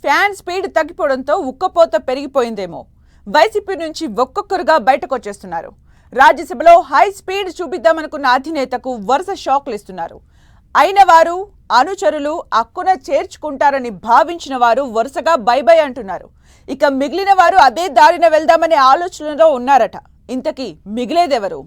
Fan speed తగ్గిపోవడంతో ఉక్కపోత పెరిగిపోయిందేమో. వైసీపీ నుంచి ఒక్కొక్కరుగా బయటకు వచ్చేస్తున్నారు. రాజ్యసభలో హై స్పీడ్ చూపిద్దామనుకున్న అధినేతకు వరుస షాక్లు ఇస్తున్నారు. అయిన వారు అనుచరులు అక్కున చేర్చుకుంటారని భావించిన వారు వరుసగా బై బై అంటున్నారు. ఇక మిగిలిన వారు అదే దారిన వెళ్దామనే ఆలోచనలో ఉన్నారట. ఇంతకీ మిగిలేదెవరు?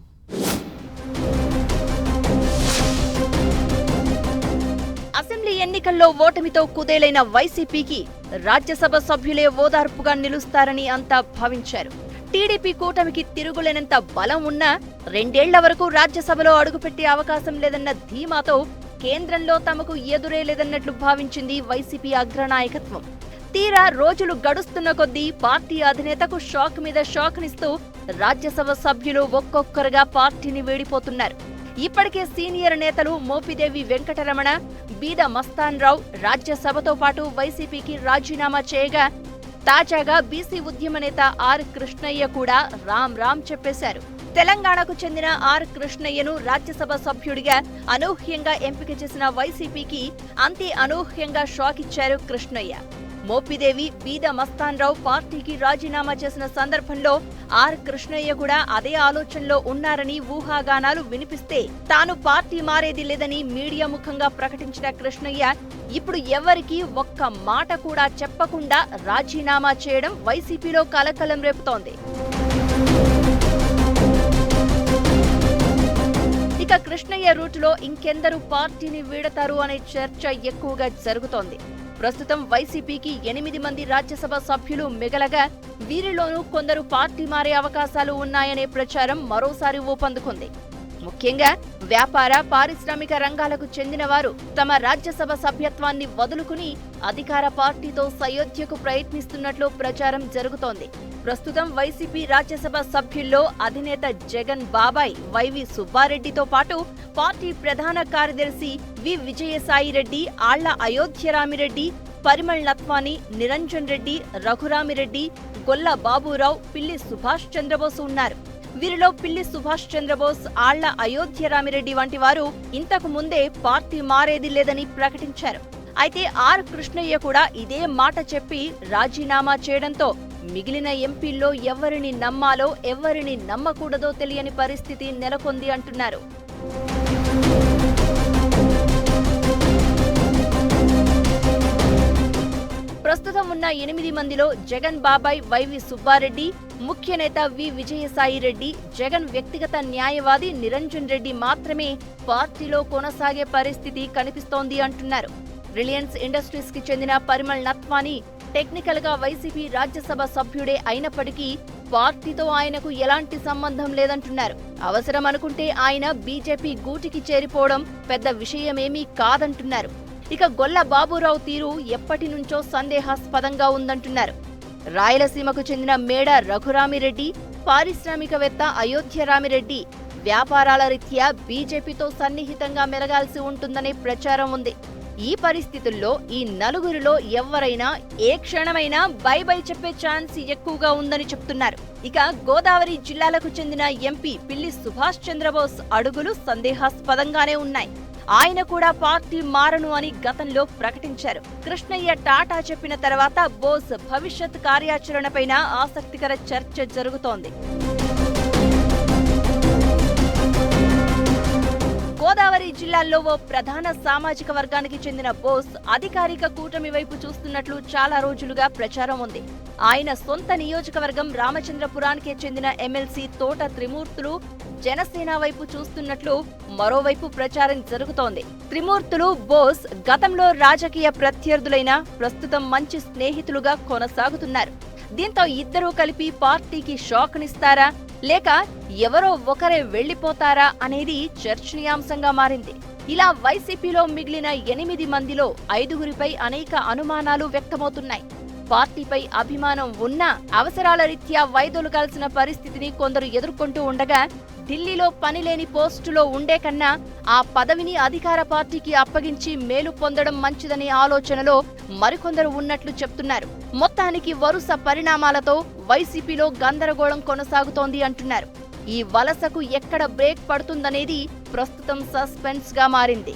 అసెంబ్లీ ఎన్నికల్లో ఓటమితో కుదేలైన వైసీపీకి రాజ్యసభ సభ్యులే ఓదార్పుగా నిలుస్తారని అంతా భావించారు. టీడీపీ కూటమికి తిరుగులేనంత బలం ఉన్నా 2 ఏళ్ల వరకు రాజ్యసభలో అడుగుపెట్టే అవకాశం లేదన్న ధీమాతో కేంద్రంలో తమకు ఎదురే లేదన్నట్లు భావించింది వైసీపీ అగ్రనాయకత్వం. తీరా రోజులు గడుస్తున్న కొద్దీ పార్టీ అధినేతకు షాక్ మీద షాక్నిస్తూ రాజ్యసభ సభ్యులు ఒక్కొక్కరుగా పార్టీని వీడిపోతున్నారు. ఇప్పటికే సీనియర్ నేతలు మోపిదేవి వెంకటరమణ, బీద మస్తాన్ రావు రాజ్యసభతో పాటు వైసీపీకి రాజీనామా చేయగా, తాజాగా బీసీ ఉద్యమ నేత ఆర్ కృష్ణయ్య కూడా రామ్ చెప్పేశారు. తెలంగాణకు చెందిన ఆర్ కృష్ణయ్యను రాజ్యసభ సభ్యుడిగా అనూహ్యంగా ఎంపిక చేసిన వైసీపీకి అంతే అనూహ్యంగా షాక్ ఇచ్చారు కృష్ణయ్య. మోపిదేవి, బీద మస్తాన్ రావు పార్టీకి రాజీనామా చేసిన సందర్భంలో ఆర్ కృష్ణయ్య కూడా అదే ఆలోచనలో ఉన్నారని ఊహాగానాలు వినిపిస్తే తాను పార్టీ మారేది లేదని మీడియా ముఖంగా ప్రకటించిన కృష్ణయ్య ఇప్పుడు ఎవరికీ ఒక్క మాట కూడా చెప్పకుండా రాజీనామా చేయడం వైసీపీలో కలకలం రేపుతోంది. ఇక కృష్ణయ్య రూటులో ఇంకెందరూ పార్టీని వీడతారు అనే చర్చ ఎక్కువగా జరుగుతోంది. ప్రస్తుతం వైసీపీకి 8 మంది రాజ్యసభ సభ్యులు మిగలగా వీరిలోనూ కొందరు పార్టీ మారే అవకాశాలు ఉన్నాయనే ప్రచారం మరోసారి ఊపందుకుంది. ముఖ్యంగా వ్యాపార, పారిశ్రామిక రంగాలకు చెందిన వారు తమ రాజ్యసభ సభ్యత్వాన్ని వదులుకుని అధికార పార్టీతో సయోధ్యకు ప్రయత్నిస్తున్నట్లు ప్రచారం జరుగుతోంది. ప్రస్తుతం వైసీపీ రాజ్యసభ సభ్యుల్లో అధినేత జగన్ బాబాయ్ వైవి సుబ్బారెడ్డితో పాటు పార్టీ ప్రధాన కార్యదర్శి వి విజయసాయిరెడ్డి, ఆళ్ల అయోధ్యరామిరెడ్డి, పరిమళ్ నత్వాని, నిరంజన్ రెడ్డి, రఘురామిరెడ్డి, గొల్ల బాబురావు, పిల్లి సుభాష్ చంద్రబోస్ ఉన్నారు. వీరిలో పిల్లి సుభాష్ చంద్రబోస్, ఆళ్ల అయోధ్యరామిరెడ్డి వంటి వారు ఇంతకు ముందే పార్టీ మారేది లేదని ప్రకటించారు. అయితే ఆర్ కృష్ణయ్య కూడా ఇదే మాట చెప్పి రాజీనామా చేయడంతో మిగిలిన ఎంపీల్లో ఎవరిని నమ్మాలో ఎవరిని నమ్మకూడదో తెలియని పరిస్థితి నెలకొంది అంటున్నారు. ప్రస్తుతం ఉన్న 8 మందిలో జగన్ బాబాయ్ వైవి సుబ్బారెడ్డి, ముఖ్య నేత వి విజయసాయిరెడ్డి, జగన్ వ్యక్తిగత న్యాయవాది నిరంజన్ రెడ్డి మాత్రమే పార్టీలో కొనసాగే పరిస్థితి కనిపిస్తోంది అంటున్నారు. రిలయన్స్ ఇండస్ట్రీస్ కి చెందిన పరిమళ్ నత్వాని టెక్నికల్ గా వైసీపీ రాజ్యసభ సభ్యుడే అయినప్పటికీ పార్టీతో ఆయనకు ఎలాంటి సంబంధం లేదంటున్నారు. అవసరం అనుకుంటే ఆయన బీజేపీ గూటికి చేరిపోవడం పెద్ద విషయమేమీ కాదంటున్నారు. ఇక గొల్ల బాబురావు తీరు ఎప్పటి నుంచో సందేహాస్పదంగా ఉందంటున్నారు. రాయలసీమకు చెందిన మేడ రఘురామిరెడ్డి, పారిశ్రామికవేత్త అయోధ్యరామిరెడ్డి వ్యాపారాల రీత్యా బీజేపీతో సన్నిహితంగా మెలగాల్సి ఉంటుందనే ప్రచారం ఉంది. ఈ పరిస్థితుల్లో ఈ నలుగురిలో ఎవరైనా ఏ క్షణమైనా బై బై చెప్పే ఛాన్స్ ఎక్కువగా ఉందని చెప్తున్నారు. ఇక గోదావరి జిల్లాలకు చెందిన ఎంపీ పిల్లి సుభాష్ చంద్రబోస్ అడుగులు సందేహాస్పదంగానే ఉన్నాయి. ఆయన కూడా పార్టీ మారను అని గతంలో ప్రకటించారు. కృష్ణయ్య టాటా చెప్పిన తర్వాత బోస్ భవిష్యత్ కార్యాచరణపైన ఆసక్తికర చర్చ జరుగుతోంది. గోదావరి జిల్లాల్లో ఓ ప్రధాన సామాజిక వర్గానికి చెందిన బోస్ అధికారిక కూటమి వైపు చూస్తున్నట్లు చాలా రోజులుగా ప్రచారం ఉంది. ఆయన సొంత నియోజకవర్గం రామచంద్రపురానికే చెందిన ఎమ్మెల్సీ తోట త్రిమూర్తులు జనసేన వైపు చూస్తున్నట్లు మరోవైపు ప్రచారం జరుగుతోంది. త్రిమూర్తులు, బోస్ గతంలో రాజకీయ ప్రత్యర్థులైన ప్రస్తుతం మంచి స్నేహితులుగా కొనసాగుతున్నారు. దీంతో ఇద్దరూ కలిపి పార్టీకి షాక్నిస్తారా లేక ఎవరో ఒకరే వెళ్లిపోతారా అనేది చర్చనీయాంశంగా మారింది. ఇలా వైసీపీలో మిగిలిన 8 మందిలో 5గురిపై అనేక అనుమానాలు వ్యక్తమవుతున్నాయి. పార్టీపై అభిమానం ఉన్నా అవసరాల రీత్యా వైదొలగాల్సిన పరిస్థితిని కొందరు ఎదుర్కొంటూ ఉండగా, ఢిల్లీలో పనిలేని పోస్టులో ఉండే కన్నా ఆ పదవిని అధికార పార్టీకి అప్పగించి మేలు పొందడం మంచిదనే ఆలోచనలో మరికొందరు ఉన్నట్లు చెప్తున్నారు. మొత్తానికి వరుస పరిణామాలతో వైసీపీలో గందరగోళం కొనసాగుతోంది అంటున్నారు. ఈ వలసకు ఎక్కడ బ్రేక్ పడుతుందనేది ప్రస్తుతం సస్పెన్స్ గా మారింది.